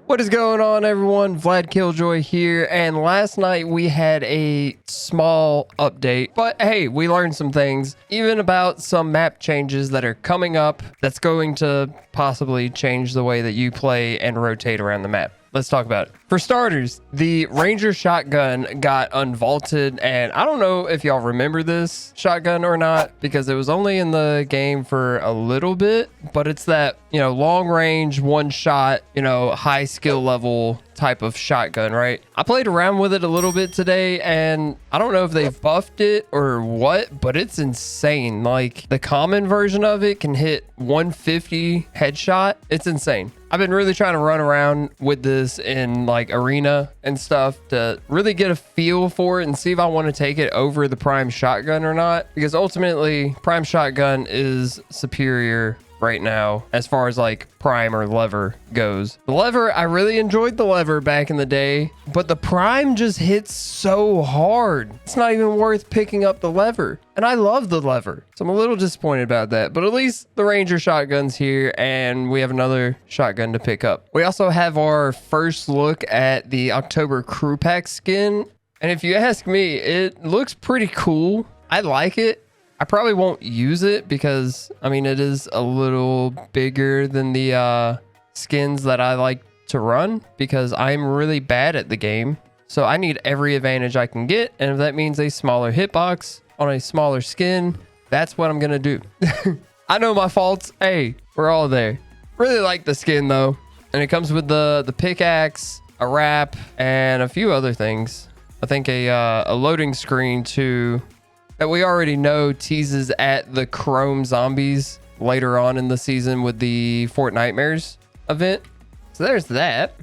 What is going on, everyone? VladKilljoy here, and last night we had a small update, but hey, we learned some things, even about some map changes that are coming up that's going to possibly change the way that you play and rotate around the map. Let's talk about it. For starters, the Ranger shotgun got unvaulted, and I don't know if y'all remember this shotgun or not, because it was only in the game for a little bit, but it's that, long range, one shot, high skill level type of shotgun, right? I played around with it a little bit today, and I don't know if they've buffed it or what, but it's insane. Like, the common version of it can hit 150 headshot. It's insane. I've been really trying to run around with this in like arena and stuff to really get a feel for it and see if I want to take it over the prime shotgun or not, because ultimately prime shotgun is superior right now as far as like prime or lever goes. The lever, I really enjoyed the lever back in the day, but the prime just hits so hard. It's not even worth picking up the lever. And I love the lever, so I'm a little disappointed about that. But at least the Ranger shotgun's here, and we have another shotgun to pick up. We also have our first look at the October crew pack skin. And if you ask me, it looks pretty cool. I like it. I probably won't use it because, it is a little bigger than the skins that I like to run, because I'm really bad at the game. So I need every advantage I can get. And if that means a smaller hitbox on a smaller skin, that's what I'm going to do. I know my faults. Hey, we're all there. Really like the skin though. And it comes with the pickaxe, a wrap, and a few other things. I think a loading screen too, that we already know teases at the Chrome zombies later on in the season with the Fortnite event. So there's that.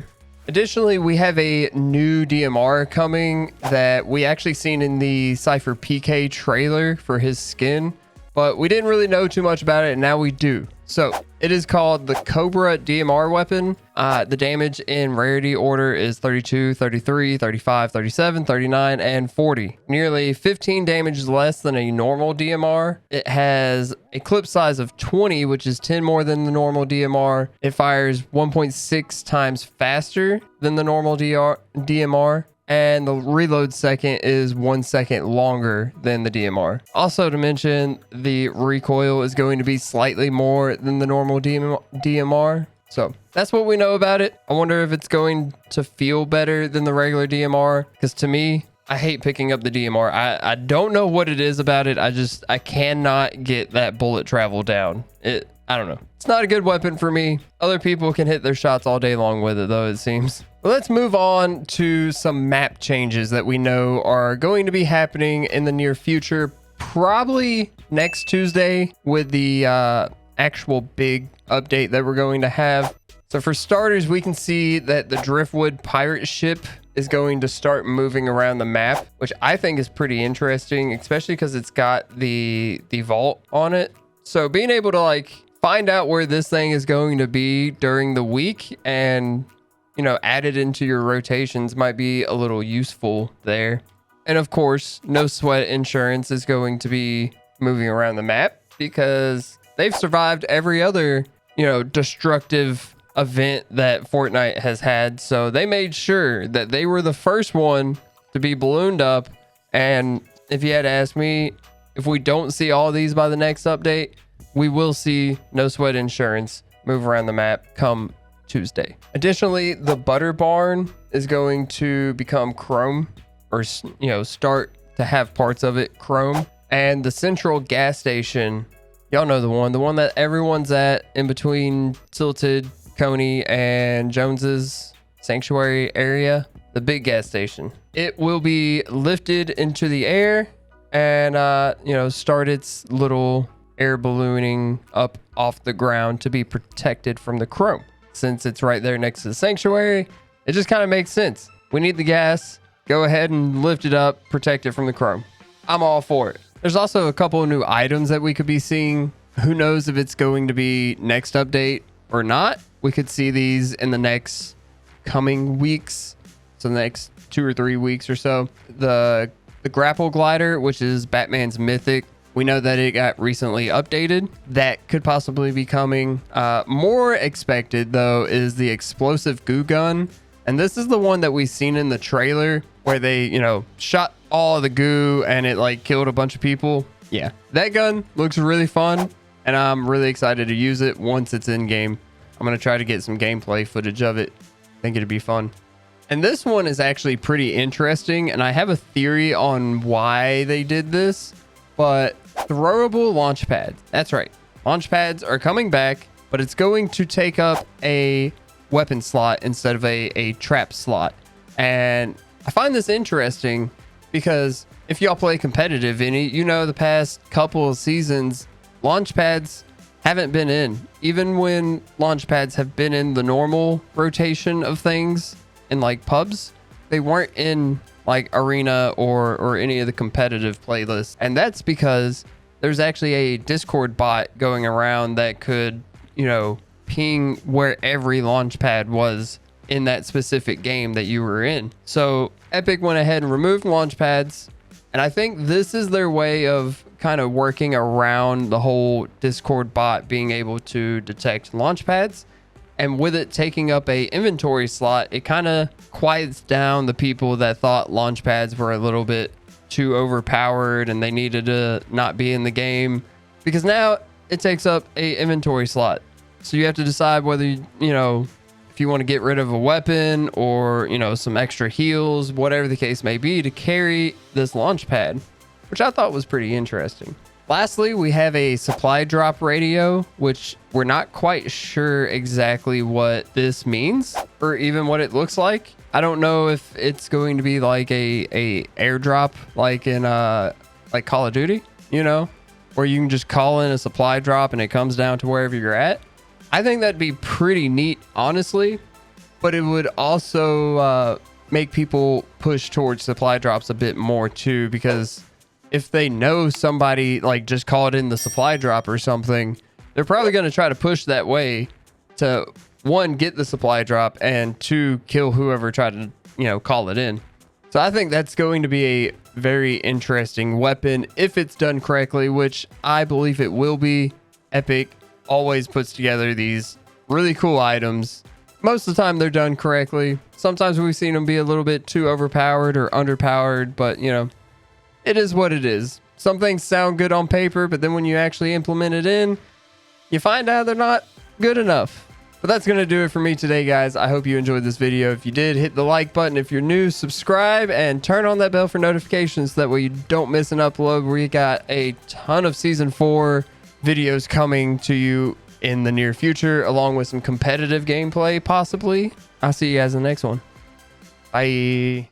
Additionally, we have a new DMR coming that we actually seen in the Cypher PK trailer for his skin, but we didn't really know too much about it, and now we do. So it is called the Cobra DMR weapon. The damage in rarity order is 32, 33, 35, 37, 39, and 40. Nearly 15 damage less than a normal DMR. It has a clip size of 20, which is 10 more than the normal DMR. It fires 1.6 times faster than the normal DMR. And the reload second is 1 second longer than the DMR. Also to mention, the recoil is going to be slightly more than the normal DMR. So that's what we know about it. I wonder if it's going to feel better than the regular DMR, because to me, I hate picking up the DMR. I don't know what it is about it. I cannot get that bullet travel down. I don't know. It's not a good weapon for me. Other people can hit their shots all day long with it though, it seems. Well, let's move on to some map changes that we know are going to be happening in the near future. Probably next Tuesday with the actual big update that we're going to have. So for starters, we can see that the Driftwood pirate ship is going to start moving around the map, which I think is pretty interesting, especially because it's got the vault on it. So being able to find out where this thing is going to be during the week and add it into your rotations might be a little useful there. And of course, no sweat insurance is going to be moving around the map because they've survived every other, destructive event that Fortnite has had. So they made sure that they were the first one to be ballooned up. And if you had to ask me, if we don't see all these by the next update, we will see no sweat insurance move around the map come Tuesday. Additionally, the butter barn is going to become chrome, or start to have parts of it chrome. And the central gas station, y'all know the one that everyone's at in between Tilted, Coney, and Jones's sanctuary area, the big gas station. It will be lifted into the air and start its little air ballooning up off the ground to be protected from the chrome. Since it's right there next to the sanctuary, it just kind of makes sense. We need the gas. Go ahead and lift it up, protect it from the chrome. I'm all for it. There's also a couple of new items that we could be seeing. Who knows if it's going to be next update or not. We could see these in the next coming weeks. So the next 2 or 3 weeks or so. The grapple glider, which is Batman's mythic We know that it got recently updated. That could possibly be coming. More expected, though, is the explosive goo gun. And this is the one that we've seen in the trailer where they, shot all of the goo and it like killed a bunch of people. Yeah, that gun looks really fun and I'm really excited to use it once it's in game. I'm going to try to get some gameplay footage of it. I think it'd be fun. And this one is actually pretty interesting, and I have a theory on why they did this, but throwable launch pads. That's right. Launch pads are coming back, but it's going to take up a weapon slot instead of a trap slot. And I find this interesting because if y'all play competitive in it, the past couple of seasons, launch pads haven't been in. Even when launch pads have been in the normal rotation of things in like pubs, they weren't in like arena or any of the competitive playlists. And that's because there's actually a Discord bot going around that could, ping where every launch pad was in that specific game that you were in. So Epic went ahead and removed launch pads. And I think this is their way of kind of working around the whole Discord bot being able to detect launch pads. And with it taking up a inventory slot, it kind of quiets down the people that thought launch pads were a little bit too overpowered and they needed to not be in the game, because now it takes up a inventory slot. So you have to decide whether, if you want to get rid of a weapon or, some extra heals, whatever the case may be, to carry this launch pad, which I thought was pretty interesting. Lastly, we have a supply drop radio, which we're not quite sure exactly what this means or even what it looks like. I don't know if it's going to be like a airdrop like in like Call of Duty, where you can just call in a supply drop and it comes down to wherever you're at. I think that'd be pretty neat, honestly, but it would also make people push towards supply drops a bit more too, because if they know somebody like just called in the supply drop or something, they're probably going to try to push that way to, one, get the supply drop, and two, kill whoever tried to, call it in. So I think that's going to be a very interesting weapon if it's done correctly, which I believe it will be. Epic always puts together these really cool items. Most of the time they're done correctly. Sometimes we've seen them be a little bit too overpowered or underpowered, but it is what it is. Some things sound good on paper, but then when you actually implement it in, you find out they're not good enough. But that's going to do it for me today, guys. I hope you enjoyed this video. If you did, hit the like button. If you're new, subscribe and turn on that bell for notifications so that way you don't miss an upload. We got a ton of season 4 videos coming to you in the near future, along with some competitive gameplay, possibly. I'll see you guys in the next one. Bye.